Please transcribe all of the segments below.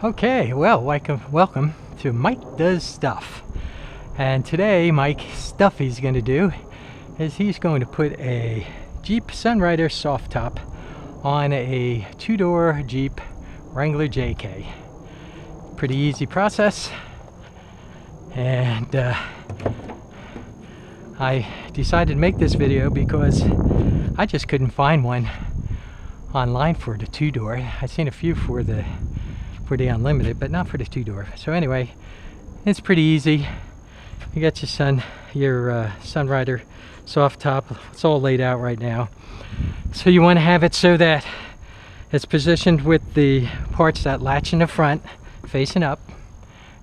Okay, well, welcome to Mike Does Stuff. And today, Mike's stuff he's going to do is he's going to put a Jeep Sunrider soft top on a two-door Jeep Wrangler JK. Pretty easy process. And I decided to make this video because I just couldn't find one online for the two-door. I've seen a few for the Unlimited, but not for the two-door. So anyway, it's pretty easy. You got your Sunrider soft top. It's all laid out right now. So you want to have it so that it's positioned with the parts that latch in the front facing up.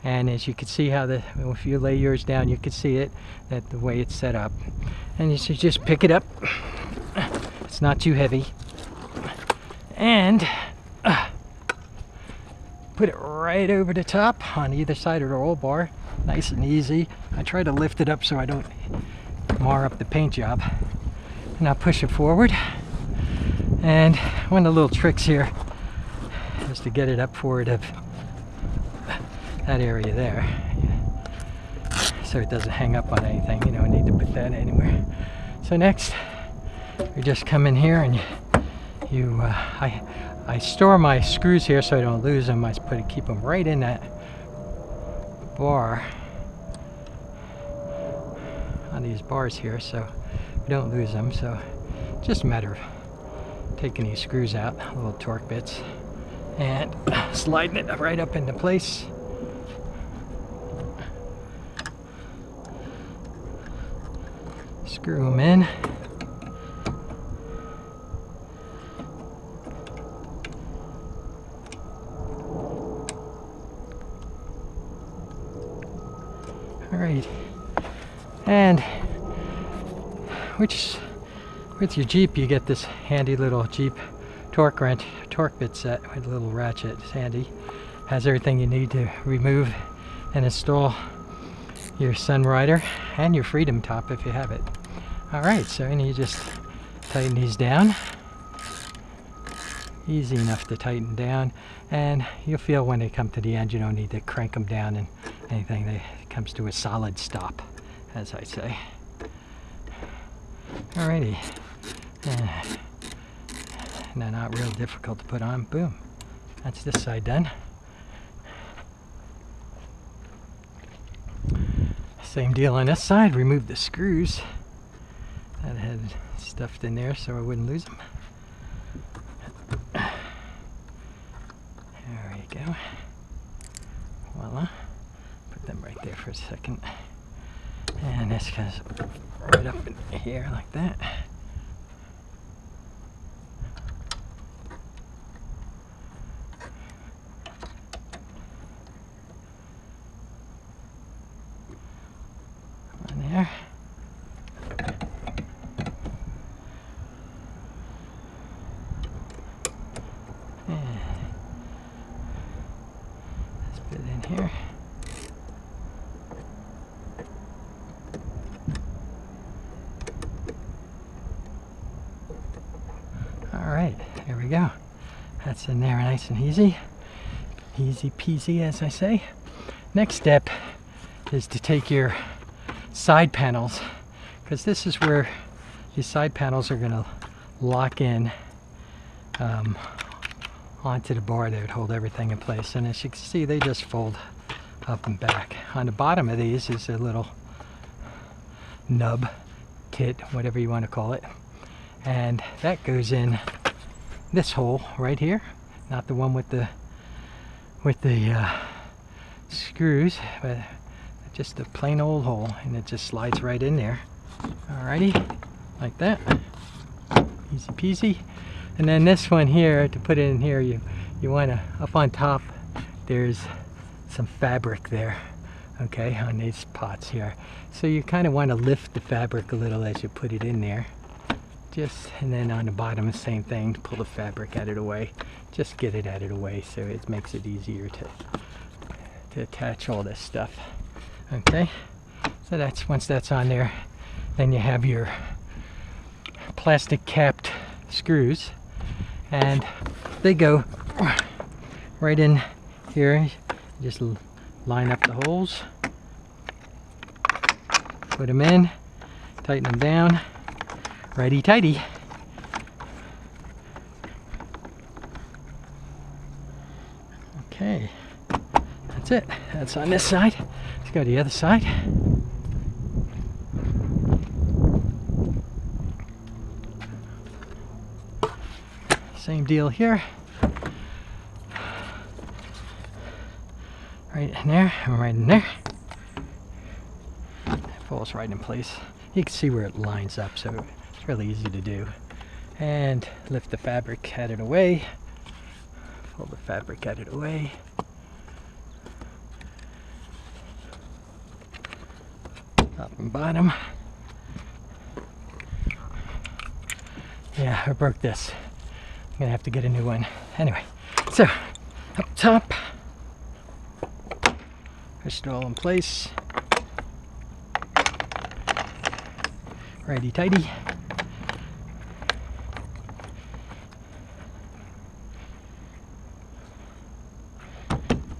And as you can see how if you lay yours down, you can see it, that the way it's set up. And you should just pick it up. It's not too heavy. And put it right over the top on either side of the roll bar. Nice and easy. I try to lift it up so I don't mar up the paint job. And I'll push it forward. And one of the little tricks here is to get it up forward of that area there. So it doesn't hang up on anything. You don't need to put that anywhere. So next, you just come in here and I store my screws here so I don't lose them. I keep them right in that bar on these bars here so we don't lose them. So just a matter of taking these screws out, little torque bits, and sliding it right up into place. Screw them in. Alright, and with your Jeep you get this handy little Jeep torque bit set with a little ratchet. It's handy. Has everything you need to remove and install your Sunrider and your Freedom top if you have it. Alright, so then you just tighten these down. Easy enough to tighten down, and you'll feel when they come to the end you don't need to crank them down and anything. It comes to a solid stop, as I say. Alrighty, and they're not real difficult to put on. Boom, that's this side done. Same deal on this side. Remove the screws that had stuffed in there so I wouldn't lose them. There we go. Voila. Put them right there for a second. And this goes right up in here like that. On there. Here. Alright, there we go. That's in there nice and easy. Easy peasy, as I say. Next step is to take your side panels, because this is where these side panels are going to lock in onto the bar that would hold everything in place. And as you can see, they just fold up and back. On the bottom of these is a little nub, tit, whatever you want to call it, and that goes in this hole right here, not the one with the screws, but just a plain old hole, and it just slides right in there. Alrighty, like that, easy peasy. And then this one here, to put it in here, you want to, up on top, there's some fabric there, okay, on these pots here. So you kind of want to lift the fabric a little as you put it in there. And then on the bottom, the same thing, pull the fabric out of the way. Just get it out of the way so it makes it easier to attach all this stuff. Okay, so that's, once that's on there, then you have your plastic capped screws, and they go right in here, just line up the holes, put them in, tighten them down, righty tighty. Okay, that's it. That's on this side. Let's go to the other side. Same deal here. Right in there, and right in there. It falls right in place. You can see where it lines up, so it's really easy to do. And lift the fabric out of the way. Pull the fabric out of the way. Top and bottom. Yeah, I broke this. I'm gonna have to get a new one. Anyway, so up top, push it all in place. Righty tighty.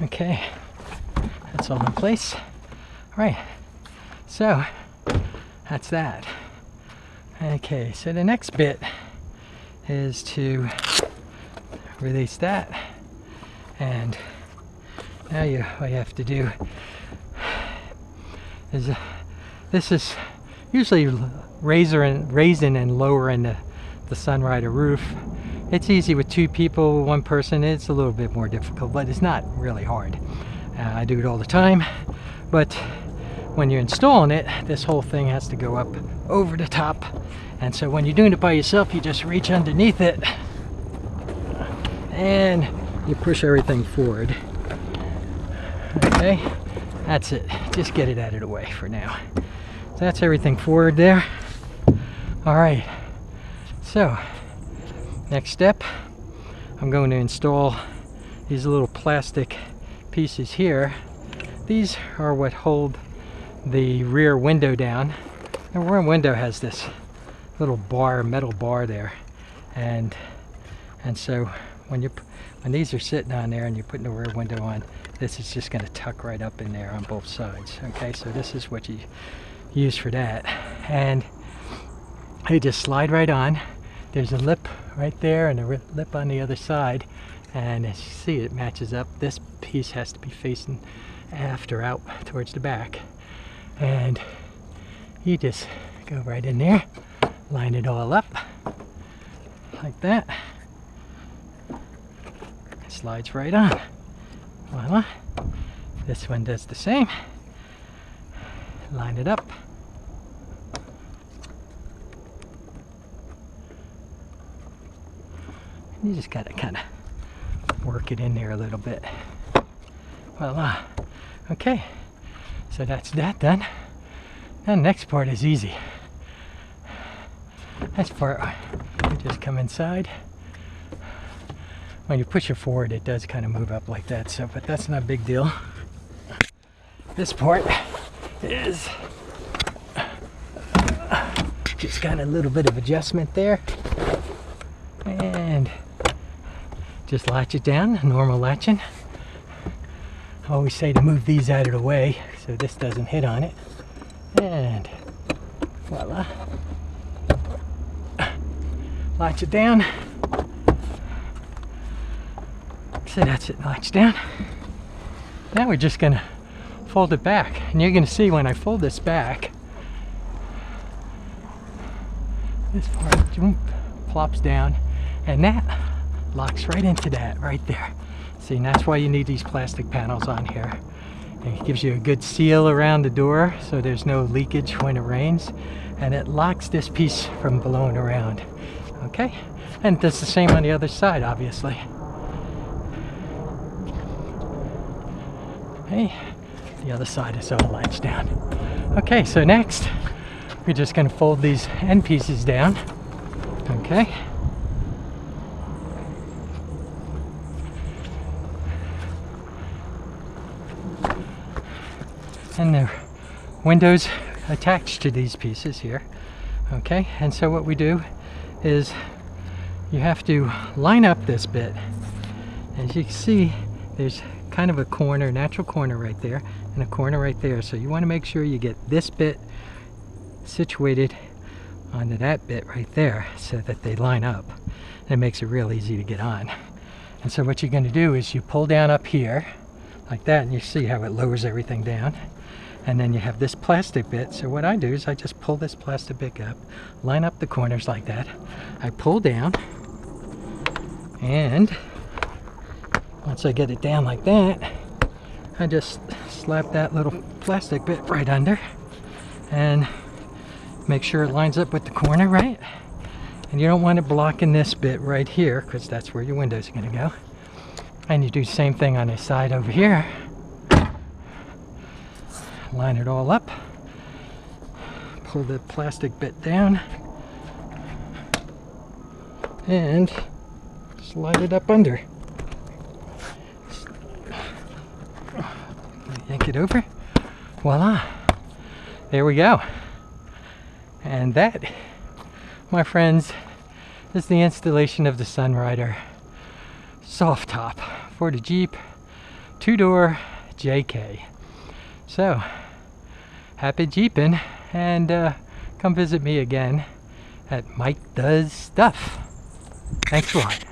Okay, that's all in place. All right, so that's that. Okay, so the next bit is to release that, and now what you have to do is this is usually raising and lowering the Sunrider roof. It's easy with two people, one person. It's a little bit more difficult, but it's not really hard. I do it all the time, but when you're installing it, this whole thing has to go up over the top. And so when you're doing it by yourself, you just reach underneath it and you push everything forward. Okay, that's it. Just get it out of the way for now. So that's everything forward there. All right, so next step, I'm going to install these little plastic pieces here. These are what hold the rear window down. The rear window has this little bar, metal bar there, and so when these are sitting on there and you're putting the rear window on, this is just going to tuck right up in there on both sides. Okay, so this is what you use for that, and they just slide right on. There's a lip right there and a lip on the other side, and as you see, it matches up. This piece has to be facing aft or out towards the back, and you just go right in there, line it all up like that. It slides right on. Voila. This one does the same. Line it up. You just gotta kind of work it in there a little bit. Voila. Okay, so that's that done. Now the next part is easy. This part, you just come inside. When you push it forward, it does kind of move up like that, so, but that's not a big deal. This part is just got a little bit of adjustment there, and just latch it down, normal latching. I always say to move these out of the way so this doesn't hit on it, and voila. Latch it down. So that's it, latch down. Now we're just gonna fold it back, and you're gonna see when I fold this back, this part plops down, and that locks right into that right there. See, and that's why you need these plastic panels on here. And it gives you a good seal around the door so there's no leakage when it rains, and it locks this piece from blowing around. Okay, and that's the same on the other side, obviously. Okay, the other side is all latched down. Okay, so next we're just going to fold these end pieces down. Okay. And the windows attached to these pieces here. Okay, and so what we do is you have to line up this bit. As you can see, there's kind of a corner, natural corner right there, and a corner right there. So you want to make sure you get this bit situated onto that bit right there so that they line up. And it makes it real easy to get on. And so what you're going to do is you pull down up here like that, and you see how it lowers everything down. And then you have this plastic bit. So what I do is I just pull this plastic bit up, line up the corners like that. I pull down, and once I get it down like that, I just slap that little plastic bit right under and make sure it lines up with the corner, right? And you don't want it blocking this bit right here, because that's where your windows are going to go. And you do the same thing on this side over here. Line it all up, pull the plastic bit down, and slide it up under. Yank it over. Voila! There we go. And that, my friends, is the installation of the Sunrider soft top for the Jeep 2-door JK. So, happy Jeeping, and come visit me again at Mike Does Stuff. Thanks a lot.